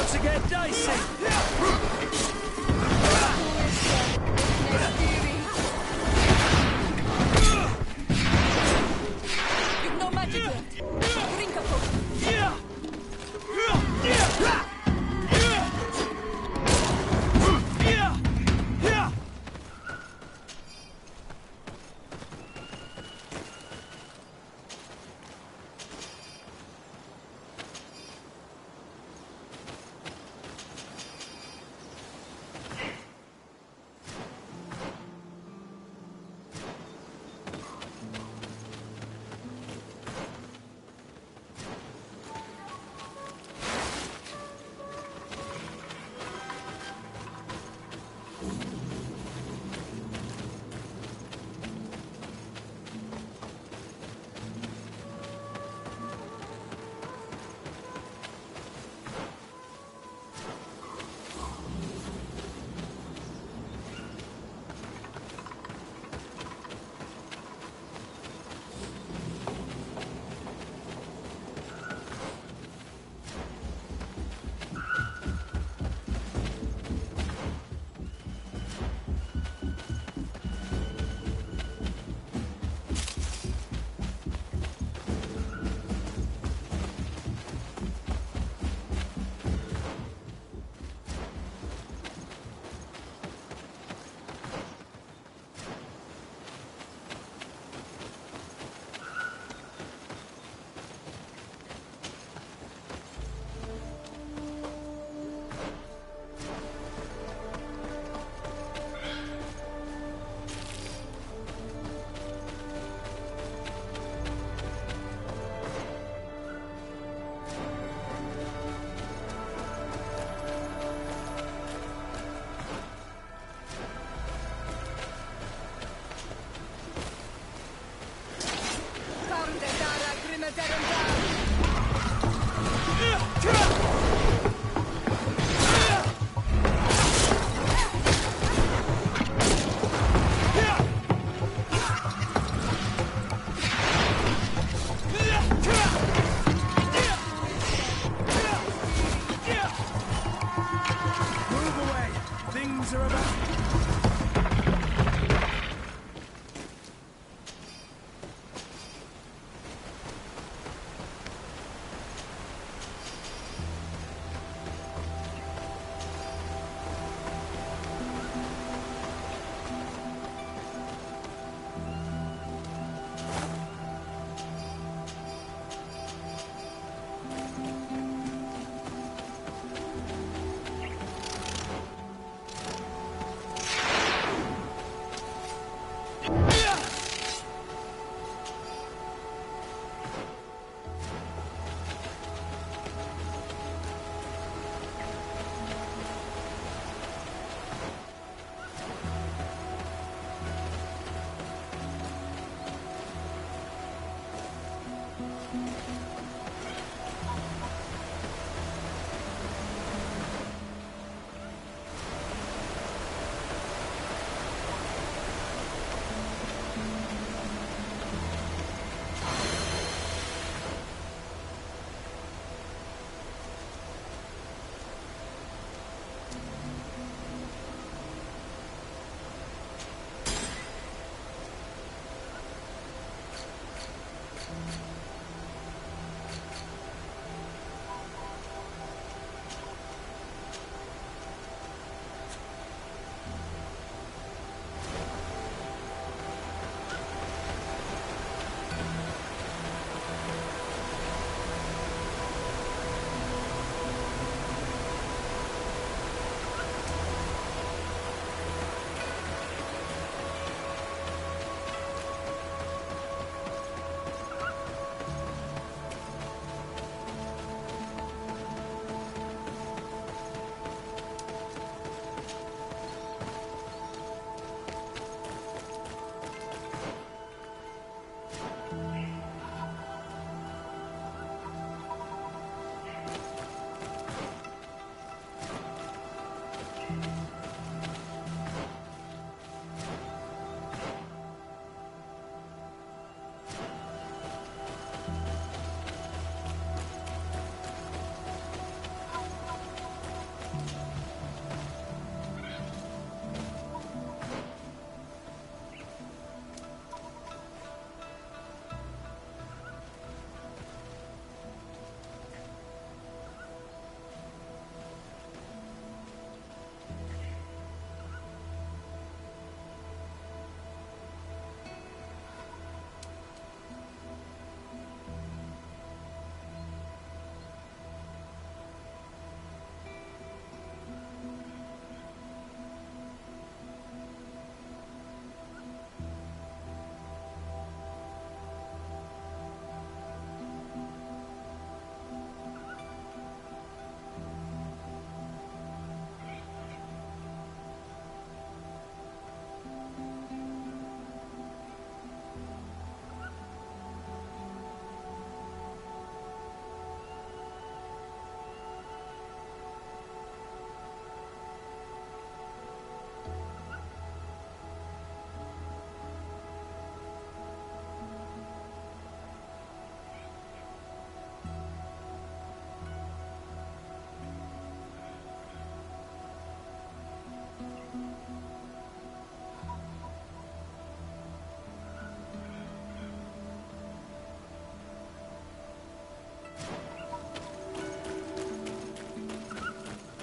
to get dicey. You've no magic left. Drink a potion.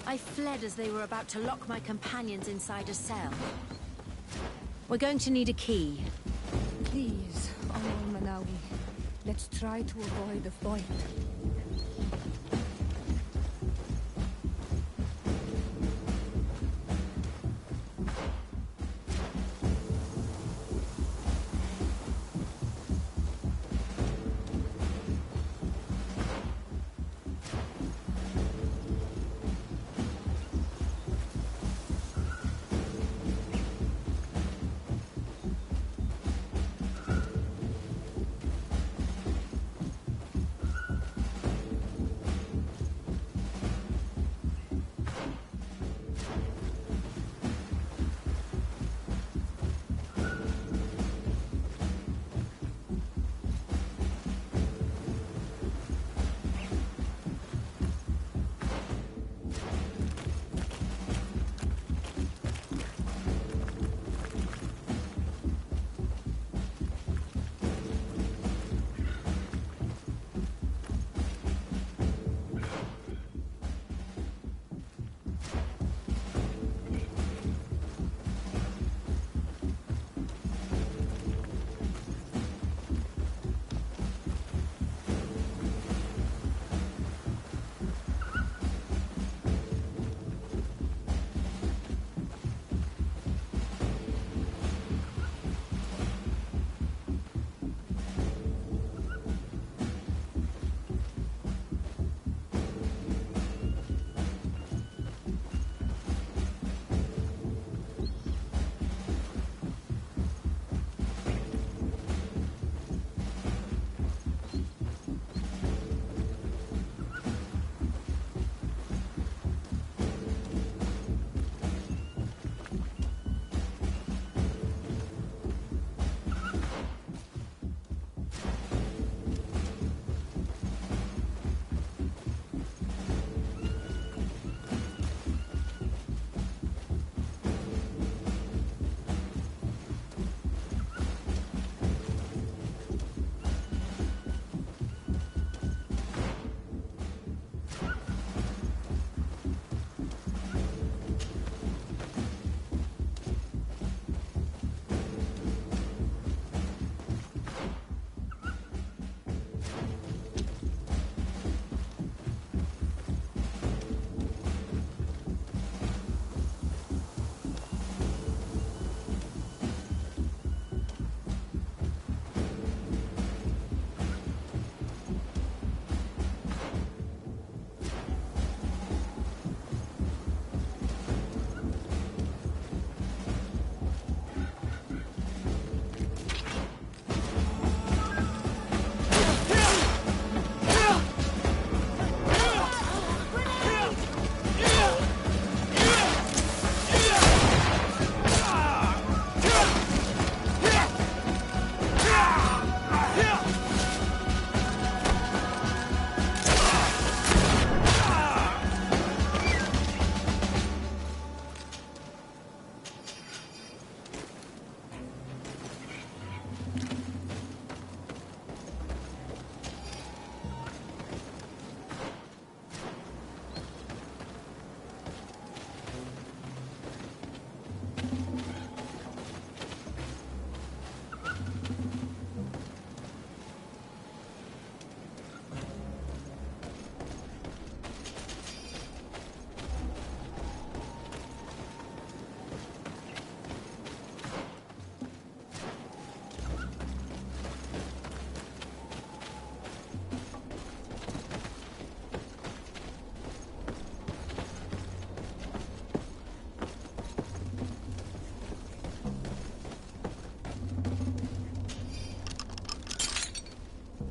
I fled as they were about to lock my companions inside a cell. We're going to need a key. Please, Honorable Manawi. Let's try to avoid the fight.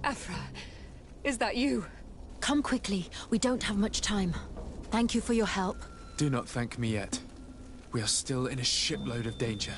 Afra, is that you? Come quickly. We don't have much time. Thank you for your help. Do not thank me yet. We are still in a shipload of danger.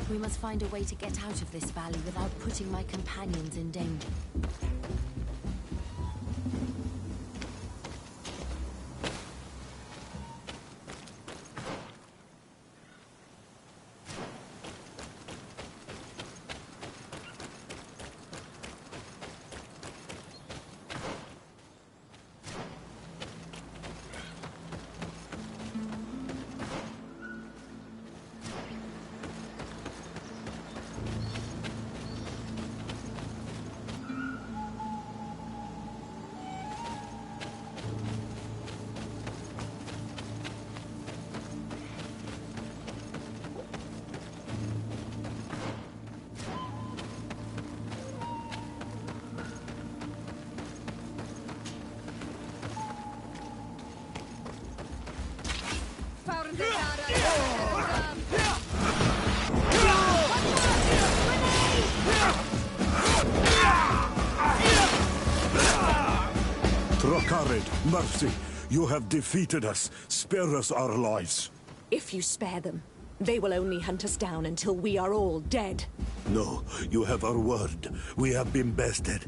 We must find a way to get out of this valley without putting my companions in danger. Trakarid, mercy, you have defeated us. Spare us our lives. If you spare them, they will only hunt us down until we are all dead. No, you have our word. We have been bested.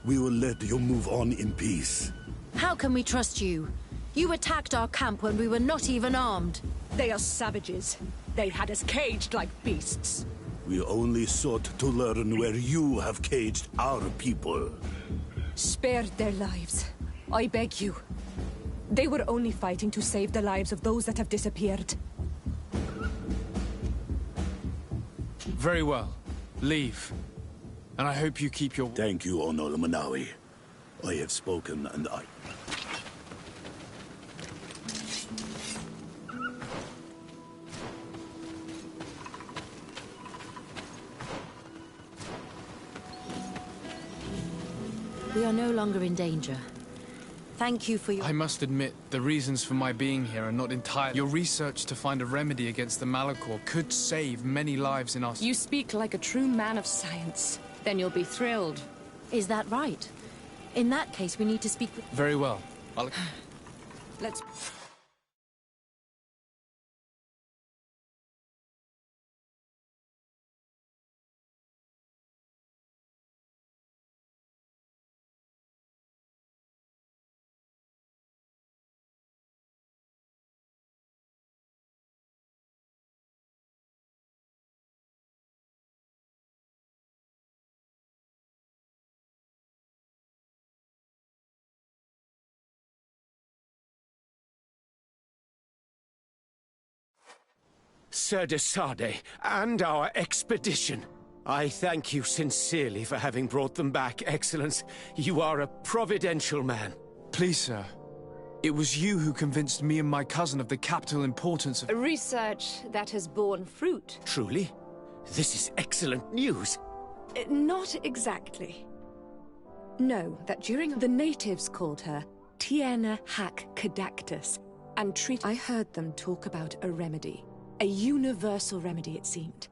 We will let you move on in peace. How can we trust you? You attacked our camp when we were not even armed. They are savages. They had us caged like beasts. We only sought to learn where you have caged our people. Spare their lives. I beg you. They were only fighting to save the lives of those that have disappeared. Very well. Leave. And I hope you keep your... Thank you, Onol Manawi. I have spoken and I... We are no longer in danger. Thank you for your... I must admit, the reasons for my being here are not entirely... Your research to find a remedy against the Malachor could save many lives in our... You speak like a true man of science. Then you'll be thrilled. Is that right? In that case, we need to speak with... Very well. I'll... Let's... Sir de Sade, and our expedition. I thank you sincerely for having brought them back, Excellence. You are a providential man. Please, sir. It was you who convinced me and my cousin of the capital importance of... Research that has borne fruit. Truly? This is excellent news. Not exactly. Know that during the natives called her Tiena Hac Cadactus, and I heard them talk about a remedy. A universal remedy, it seemed.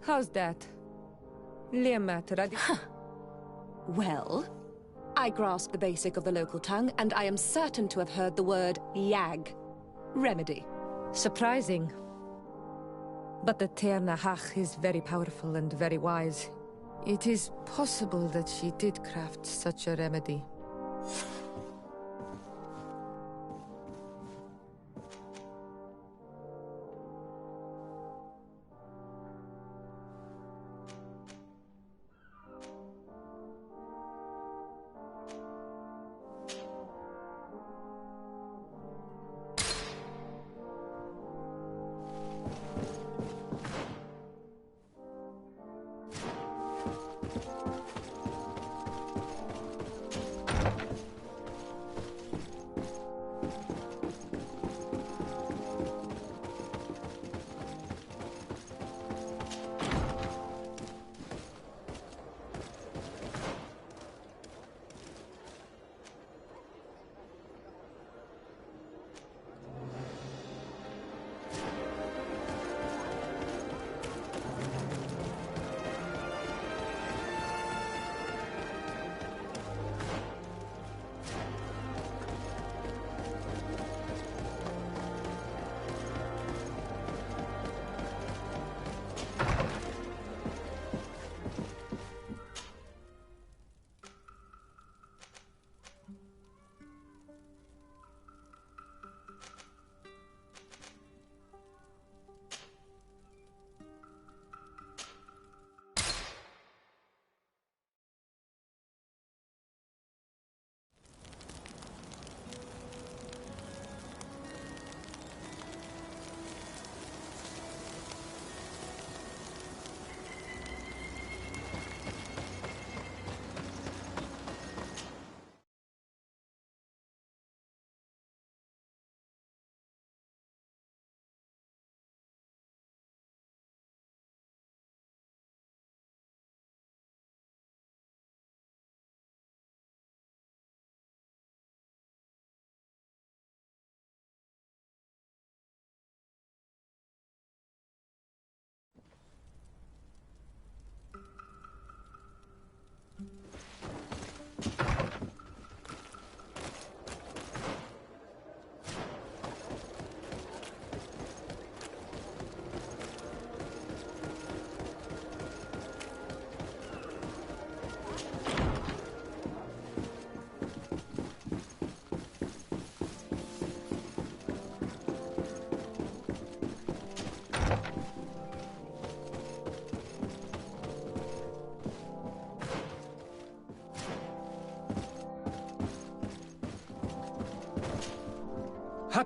How's that? Well, I grasp the basic of the local tongue, and I am certain to have heard the word yag. Remedy. Surprising. But the Terna Hach is very powerful and very wise. It is possible that she did craft such a remedy.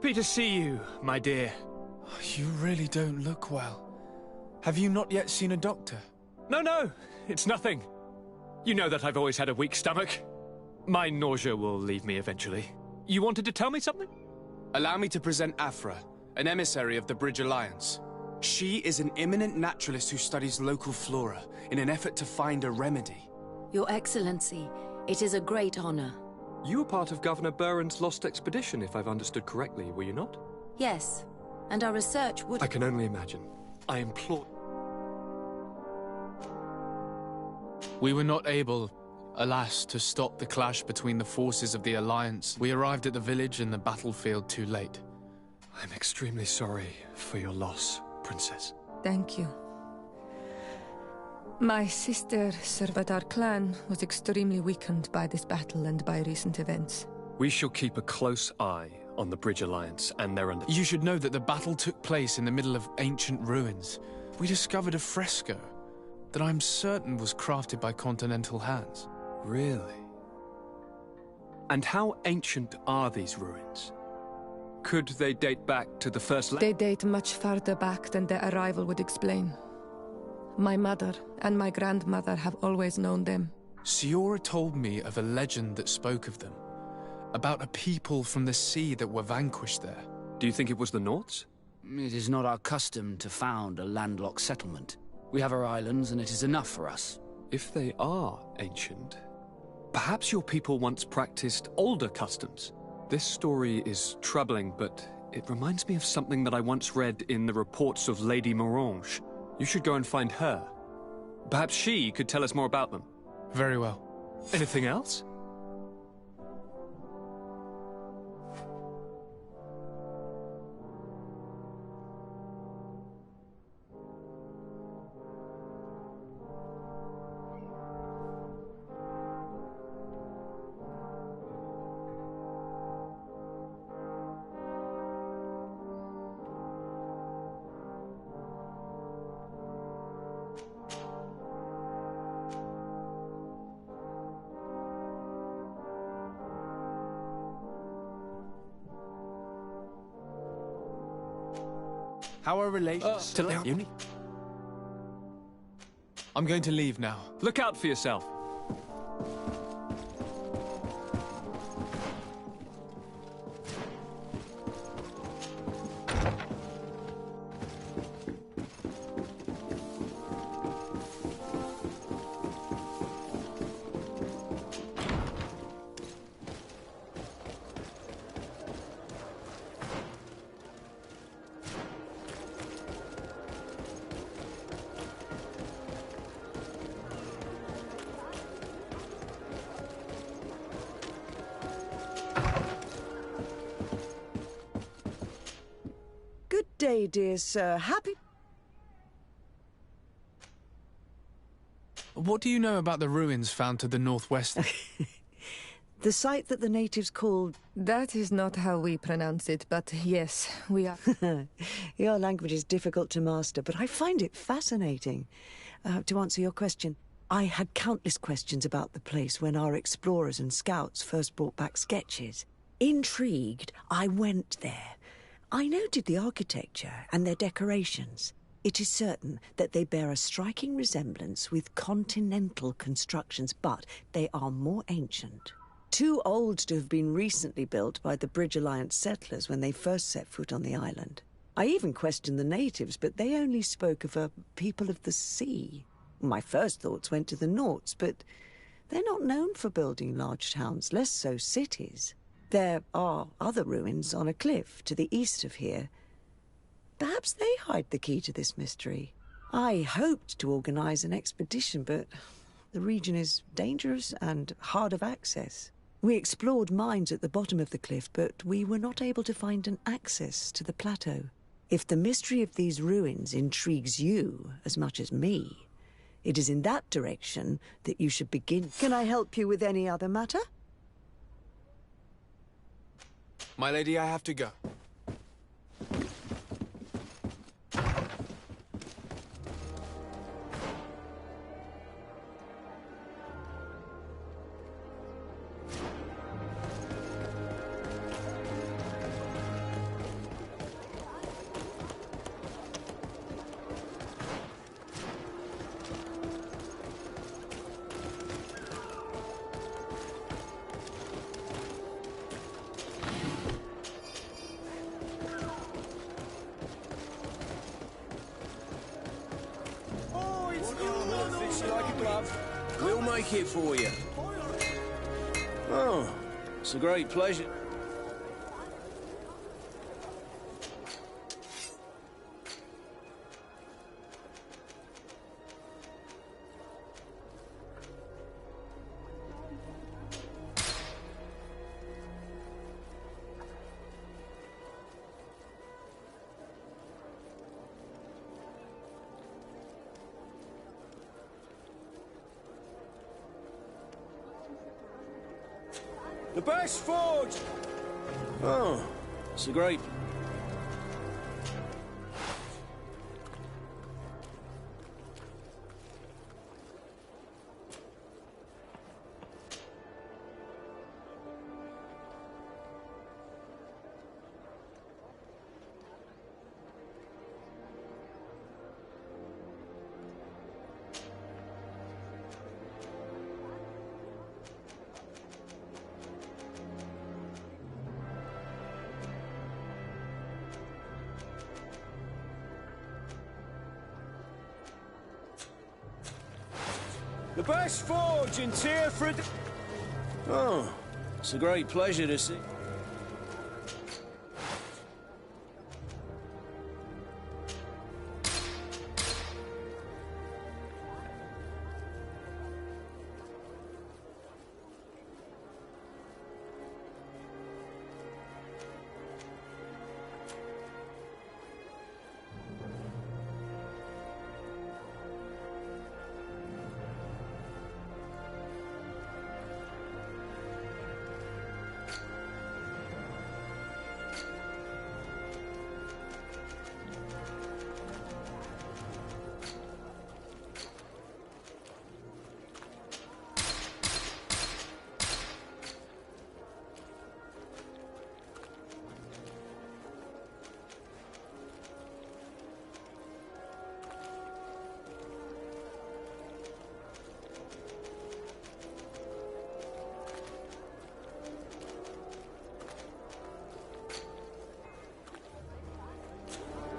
Happy to see you, my dear. You really don't look well. Have you not yet seen a doctor? No, it's nothing. You know that I've always had a weak stomach. My nausea will leave me eventually. You wanted to tell me something? Allow me to present Afra, an emissary of the Bridge Alliance. She is an eminent naturalist who studies local flora in an effort to find a remedy. Your Excellency, it is a great honor. You were part of Governor Buren's lost expedition, if I've understood correctly, were you not? Yes, and our research would... I can only imagine. I implore... We were not able, alas, to stop the clash between the forces of the Alliance. We arrived at the village and the battlefield too late. I'm extremely sorry for your loss, Princess. Thank you. My sister served our clan was extremely weakened by this battle and by recent events. We shall keep a close eye on the Bridge Alliance and their under... You should know that the battle took place in the middle of ancient ruins. We discovered a fresco that I'm certain was crafted by continental hands. Really? And how ancient are these ruins? Could they date back to the first... They date much farther back than their arrival would explain. My mother and my grandmother have always known them. Siora told me of a legend that spoke of them, about a people from the sea that were vanquished there. Do you think it was the Norts? It is not our custom to found a landlocked settlement. We have our islands, and it is enough for us. If they are ancient, perhaps your people once practiced older customs. This story is troubling, but it reminds me of something that I once read in the reports of Lady Morange. You should go and find her. Perhaps she could tell us more about them. Very well. Anything else? How are relations? I'm going to leave now. Look out for yourself. Good day, dear sir. Happy... What do you know about the ruins found to the northwest? The site that the natives called... That is not how we pronounce it, but yes, we are... Your language is difficult to master, but I find it fascinating. To answer your question, I had countless questions about the place when our explorers and scouts first brought back sketches. Intrigued, I went there. I noted the architecture and their decorations. It is certain that they bear a striking resemblance with continental constructions, but they are more ancient. Too old to have been recently built by the Bridge Alliance settlers when they first set foot on the island. I even questioned the natives, but they only spoke of a people of the sea. My first thoughts went to the Norts, but they're not known for building large towns, less so cities. There are other ruins on a cliff to the east of here. Perhaps they hide the key to this mystery. I hoped to organize an expedition, but the region is dangerous and hard of access. We explored mines at the bottom of the cliff, but we were not able to find an access to the plateau. If the mystery of these ruins intrigues you as much as me, it is in that direction that you should begin. Can I help you with any other matter? My lady, I have to go. Fix you like a glove. We'll make it for you. Oh, it's a great pleasure. The best forge! Oh, it's a great... The best forge in Tearford. Oh, it's a great pleasure to see.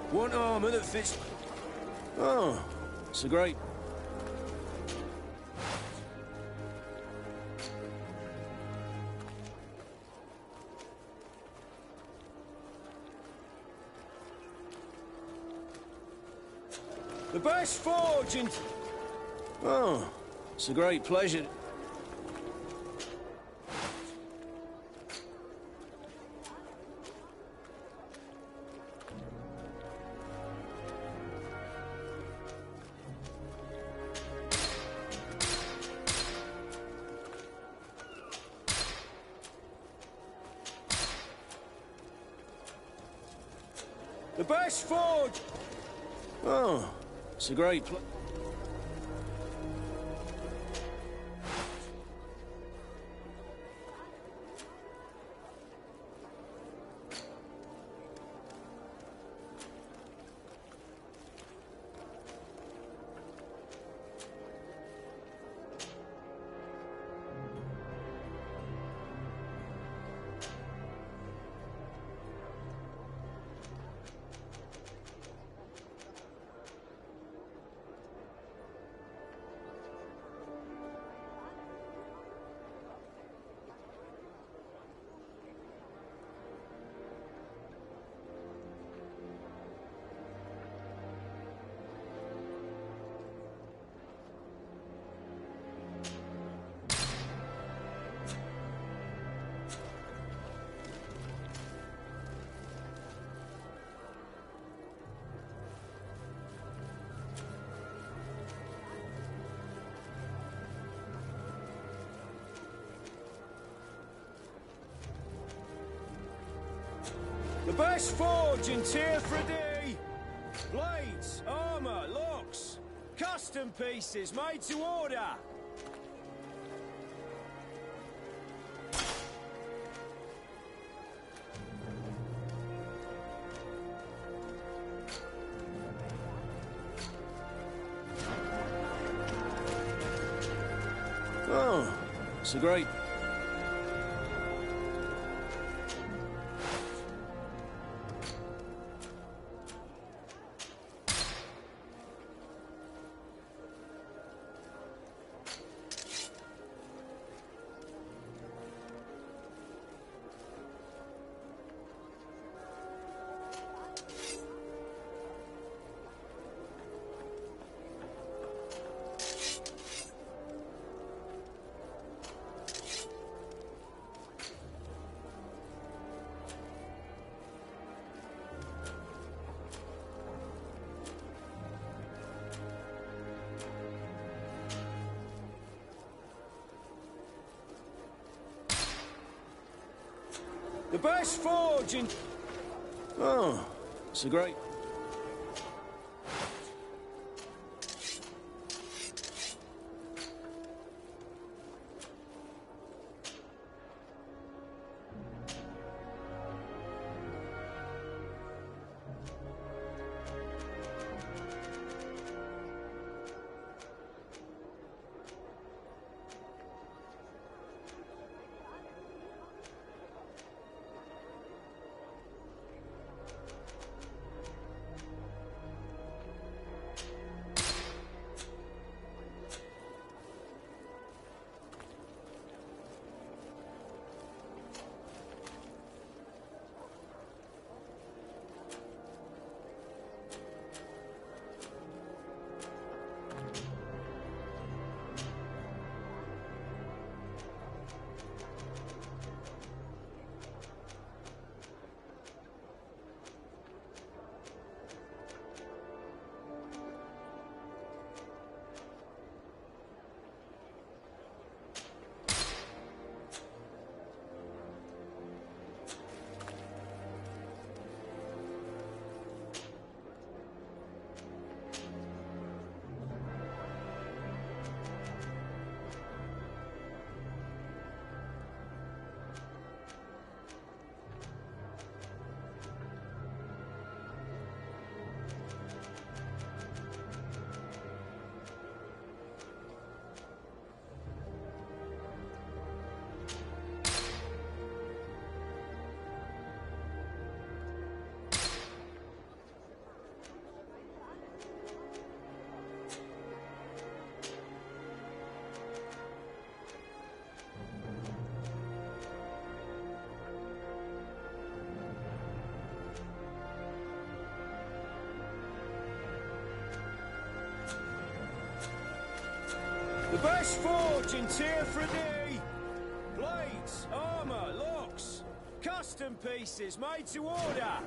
One armour that fits... Oh, it's a great... The best forge in... Oh, it's a great pleasure. The best forge! Oh, it's a great place. The best forge in Tearford. Blades, armour, locks, custom pieces made to order. Oh, it's a great... The best forge in... Oh, it's a great... The best forge in Tier 3D! Blades, armor, locks, custom pieces made to order!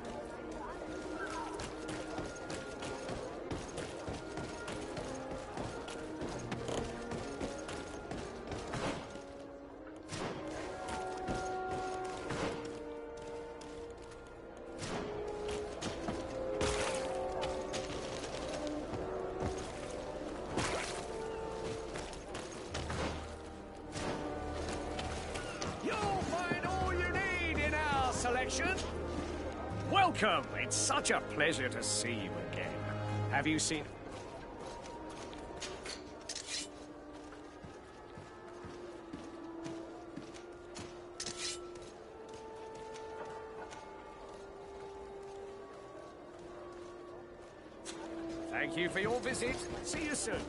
Welcome! It's such a pleasure to see you again. Have you seen... Thank you for your visit. See you soon.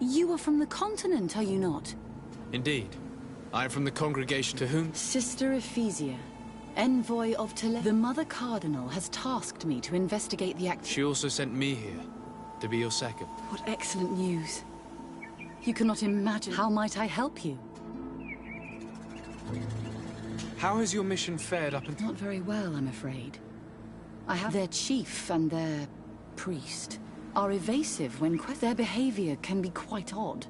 You are from the continent, are you not? Indeed. I am from the congregation to whom? Sister Ephesia, envoy of The Mother Cardinal has tasked me to investigate the act. She also sent me here, to be your second. What excellent news. You cannot imagine. How might I help you? How has your mission fared up until... Not very well, I'm afraid. I have... Their chief and their priest are evasive when their behavior can be quite odd.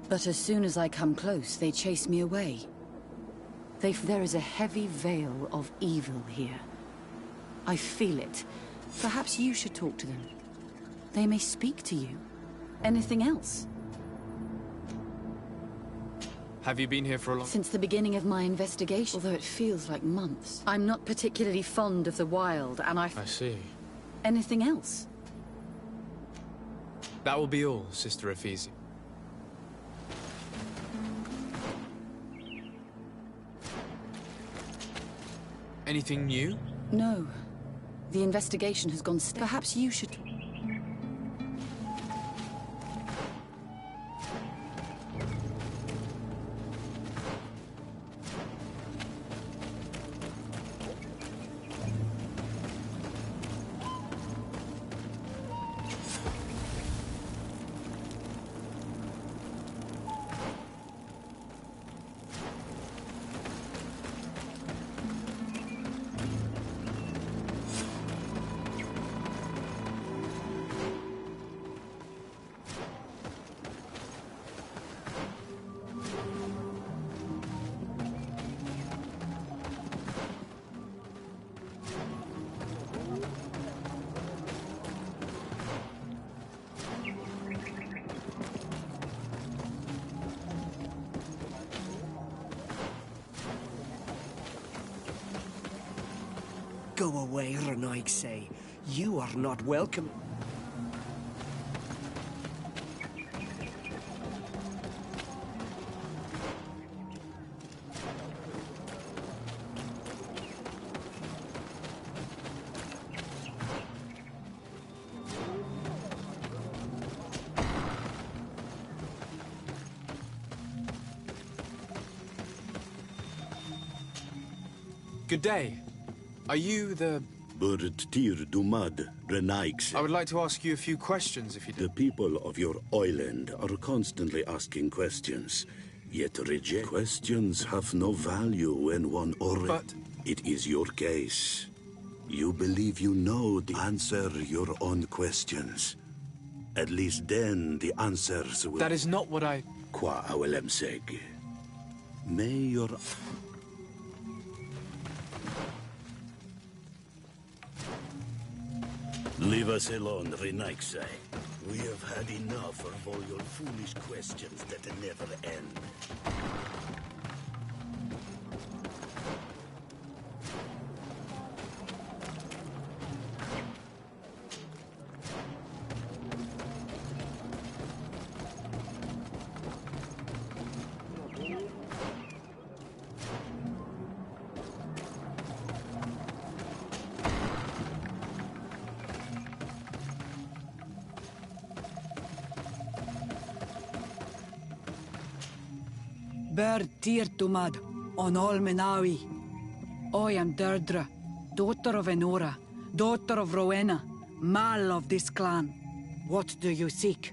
But as soon as I come close, they chase me away. There is a heavy veil of evil here. I feel it. Perhaps you should talk to them. They may speak to you. Anything else? Have you been here for a long... Since the beginning of my investigation, although it feels like months. I'm not particularly fond of the wild, and I see. Anything else? That will be all, Sister Ephesia. Anything new? No. The investigation has gone Perhaps you should... Go away, Renaigse. You are not welcome. Good day. Are you the... Tir Dumad Renaigse. I would like to ask you a few questions, if you do. The people of your island are constantly asking questions, yet reject. Questions have no value when one already... But... It is your case. You believe you know the answer your own questions. At least then the answers will... That is not what I... Qua awelemseg. May your... Leave us alone, Renaigse. We have had enough of all your foolish questions that never end. Bird Tir Tumad, on all Menawi. I am Deirdre, daughter of Enora, daughter of Rowena, Mal of this clan. What do you seek?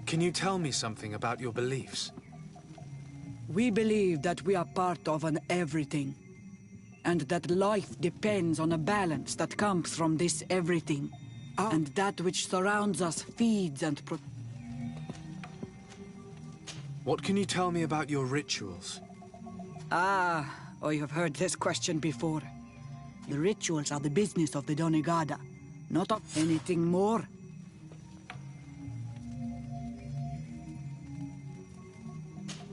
Can you tell me something about your beliefs? We believe that we are part of an everything, and that life depends on a balance that comes from this everything, and that which surrounds us feeds and What can you tell me about your rituals? I have heard this question before. The rituals are the business of the Donegada, not of anything more.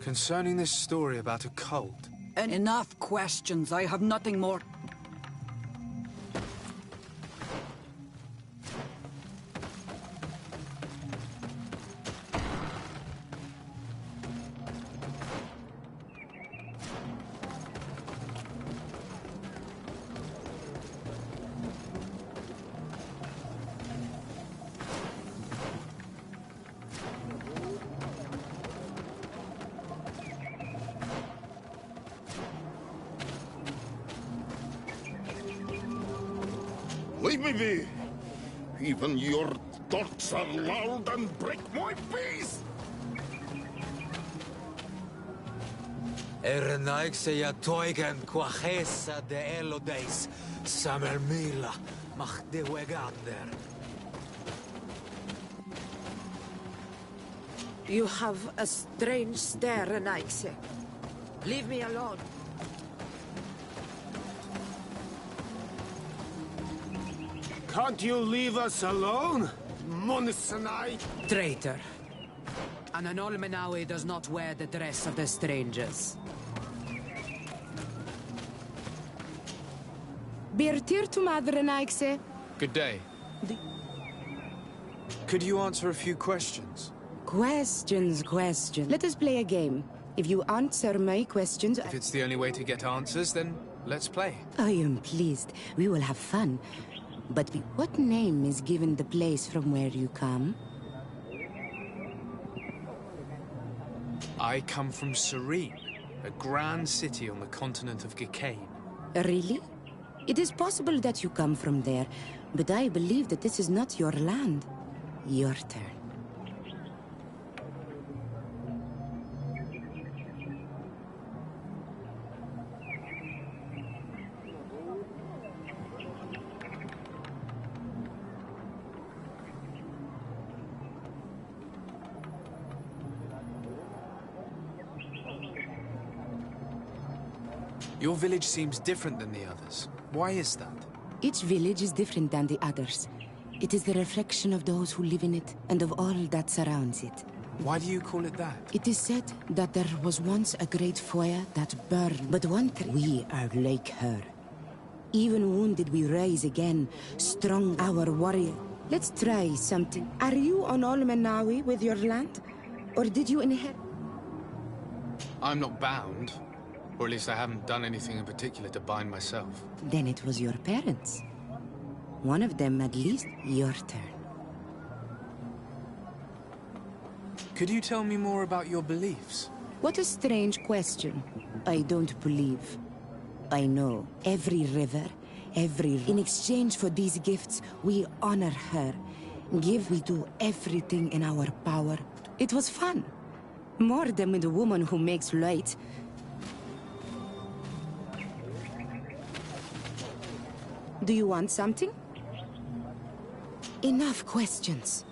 Concerning this story about a cult... And enough questions, I have nothing more. Leave me be! Even your thoughts are loud and break my peace! Erenaikse ja toigen quachesa de elodeis, samermila, mach de wegander. You have a strange stare, Renaikse. Leave me alone. Can't you leave us alone, Munisanai? Traitor. An Anolmenawi does not wear the dress of the strangers. Birtir to Madre Naikse. Good day. Could you answer a few questions? Questions. Let us play a game. If you answer my questions... If it's the only way to get answers, then let's play. I am pleased. We will have fun. But what name is given the place from where you come? I come from Serene, a grand city on the continent of Gicane. Really? It is possible that you come from there, but I believe that this is not your land. Your turn. Your village seems different than the others. Why is that? Each village is different than the others. It is the reflection of those who live in it, and of all that surrounds it. Why do you call it that? It is said that there was once a great fire that burned, but we are like her. Even wounded we rise again, strong our warrior. Let's try something. Are you on Olmenawi with your land? Or did you inherit? I'm not bound. Or at least I haven't done anything in particular to bind myself. Then it was your parents. One of them, at least, your turn. Could you tell me more about your beliefs? What a strange question. I don't believe. I know. Every river, in exchange for these gifts, we honor her. We do everything in our power. It was fun. More than with a woman who makes light. Do you want something? Enough questions.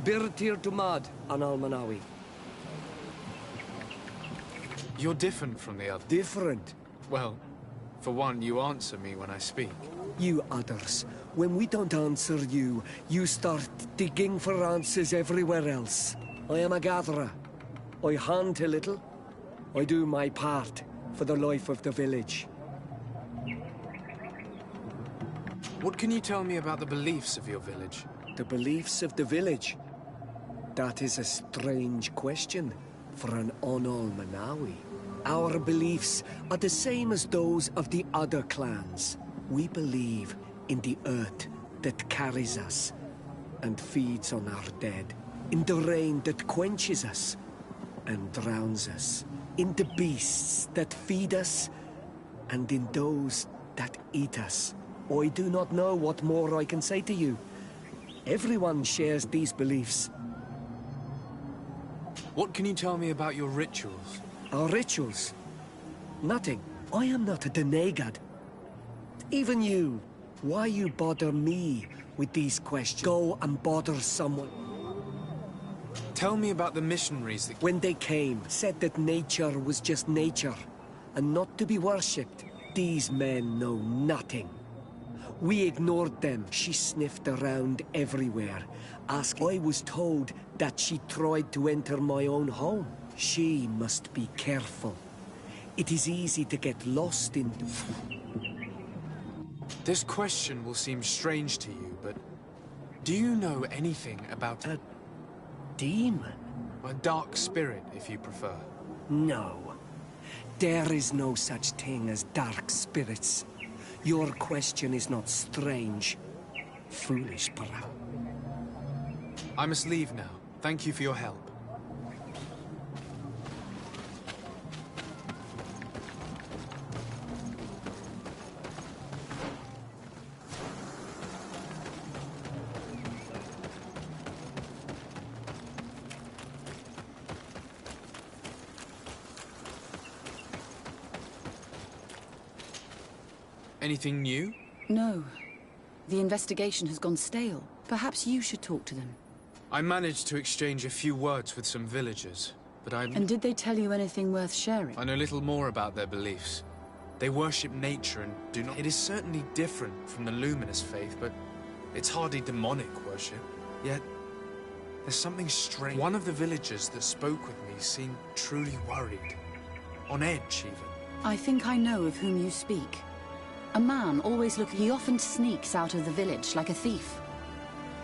Birtir Tumad on Almanawi. You're different from the others. Different? Well, for one, you answer me when I speak. You others, when we don't answer you, you start digging for answers everywhere else. I am a gatherer. I hunt a little. I do my part for the life of the village. What can you tell me about the beliefs of your village? The beliefs of the village? That is a strange question for an Onol-Manawi. Our beliefs are the same as those of the other clans. We believe in the earth that carries us and feeds on our dead. in the rain that quenches us and drowns us, in the beasts that feed us, and in those that eat us. I do not know what more I can say to you. Everyone shares these beliefs. What can you tell me about your rituals? Our rituals? Nothing. I am not a Denegad. Even you, why you bother me with these questions? Go and bother someone. Tell me about the missionaries that... When they came, said that nature was just nature, and not to be worshipped. These men know nothing. We ignored them. She sniffed around everywhere. I was told that she tried to enter my own home. She must be careful. It is easy to get lost in... This question will seem strange to you, but... do you know anything about... a demon? A dark spirit, if you prefer. No. There is no such thing as dark spirits. Your question is not strange. Foolish, perhaps. I must leave now. Thank you for your help. Anything new? No. The investigation has gone stale. Perhaps you should talk to them. I managed to exchange a few words with some villagers, but And did they tell you anything worth sharing? I know little more about their beliefs. They worship nature and do not... It is certainly different from the luminous faith, but it's hardly demonic worship. Yet, there's something strange. One of the villagers that spoke with me seemed truly worried. On edge, even. I think I know of whom you speak. A man always looking. He often sneaks out of the village like a thief.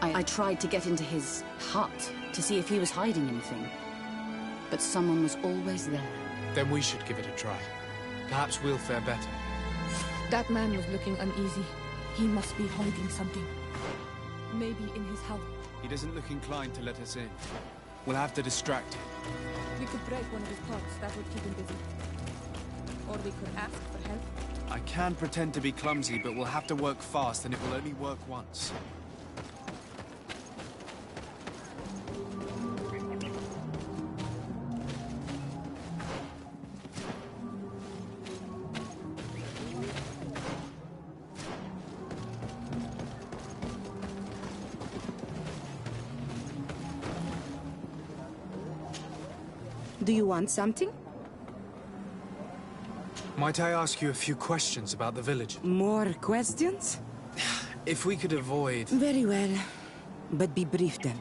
I tried to get into his hut to see if he was hiding anything. But someone was always there. Then we should give it a try. Perhaps we'll fare better. That man was looking uneasy. He must be hiding something. Maybe in his house. He doesn't look inclined to let us in. We'll have to distract him. We could break one of his pots. That would keep him busy. Or we could ask for help. I can pretend to be clumsy, but we'll have to work fast, and it will only work once. Do you want something? Might I ask you a few questions about the village? More questions? If we could avoid... Very well. But be brief then.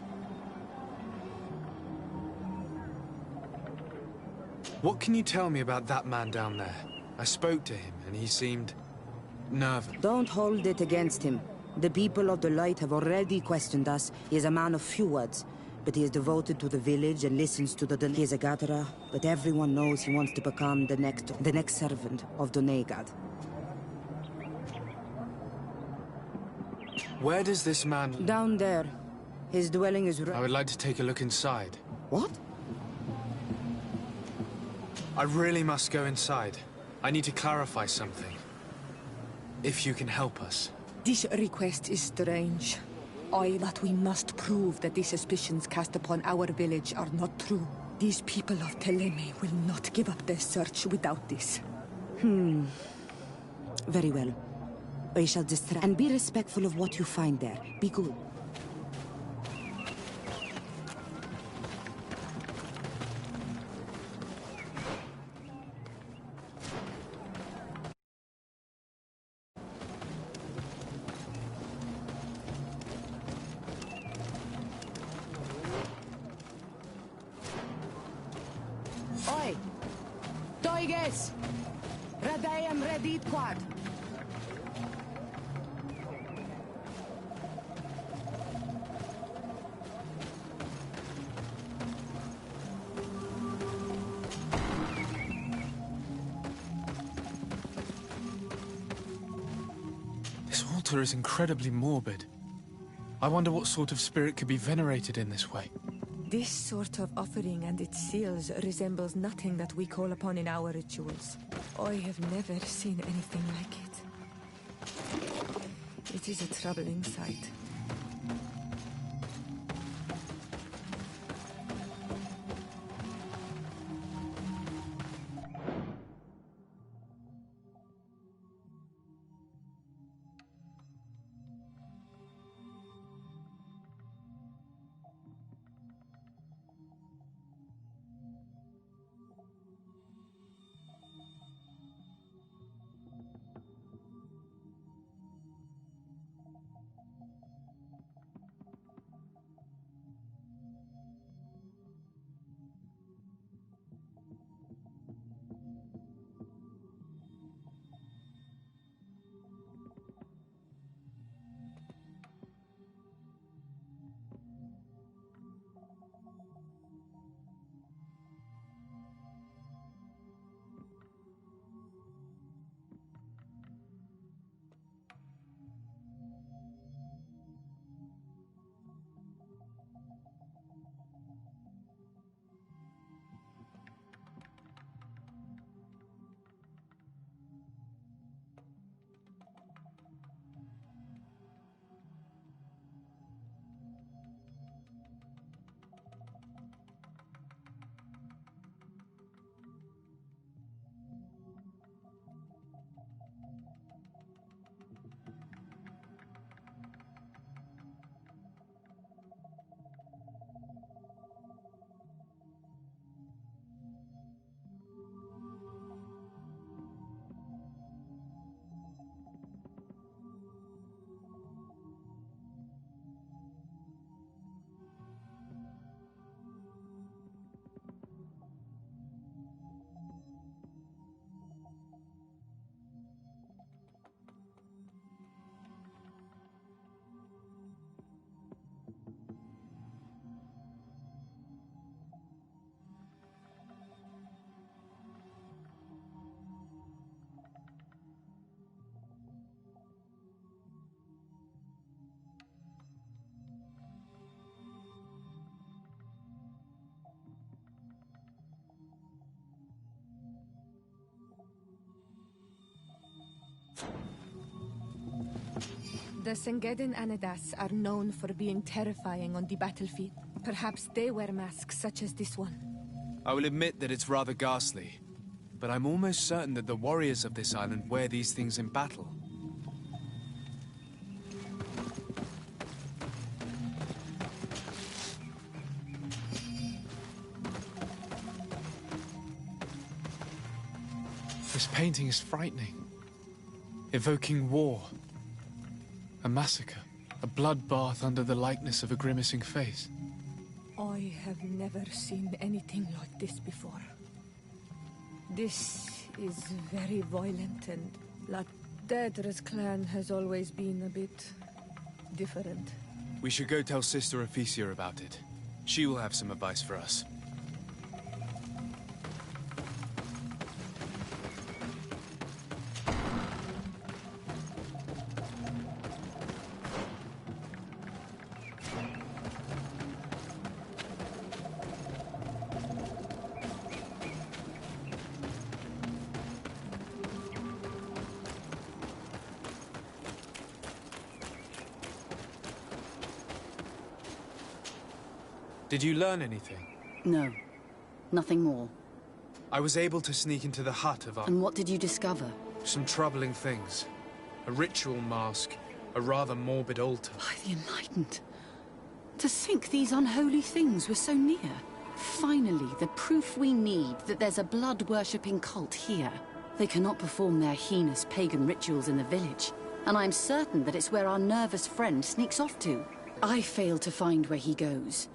What can you tell me about that man down there? I spoke to him, and he seemed... nervous. Don't hold it against him. The people of the light have already questioned us. He is a man of few words. But he is devoted to the village and listens to the... He is a gatherer, but everyone knows he wants to become the next servant of the Negad. Where does this man... Down there. His dwelling is... I would like to take a look inside. What? I really must go inside. I need to clarify something. If you can help us. This request is strange. But we must prove that the suspicions cast upon our village are not true. These people of Teleme will not give up their search without this. Very well. I shall distract... And be respectful of what you find there. Be good. Oi! Toiges! Radayam Redit Quad! This altar is incredibly morbid. I wonder what sort of spirit could be venerated in this way. This sort of offering and its seals resembles nothing that we call upon in our rituals. I have never seen anything like it. It is a troubling sight. The Sengedin Anadas are known for being terrifying on the battlefield. Perhaps they wear masks such as this one. I will admit that it's rather ghastly, but I'm almost certain that the warriors of this island wear these things in battle. This painting is frightening, evoking war. A massacre, a bloodbath under the likeness of a grimacing face. I have never seen anything like this before. This is very violent and like Daedra's clan has always been a bit different. We should go tell Sister Ephesia about it. She will have some advice for us. Did you learn anything? No. Nothing more. I was able to sneak into the hut of our... And what did you discover? Some troubling things. A ritual mask. A rather morbid altar. By the Enlightened. To think these unholy things were so near. Finally, the proof we need that there's a blood-worshipping cult here. They cannot perform their heinous pagan rituals in the village. And I'm certain that it's where our nervous friend sneaks off to. I failed to find where he goes.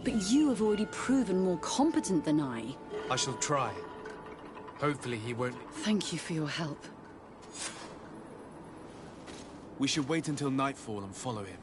But you have already proven more competent than I. I shall try. Hopefully he won't... Thank you for your help. We should wait until nightfall and follow him.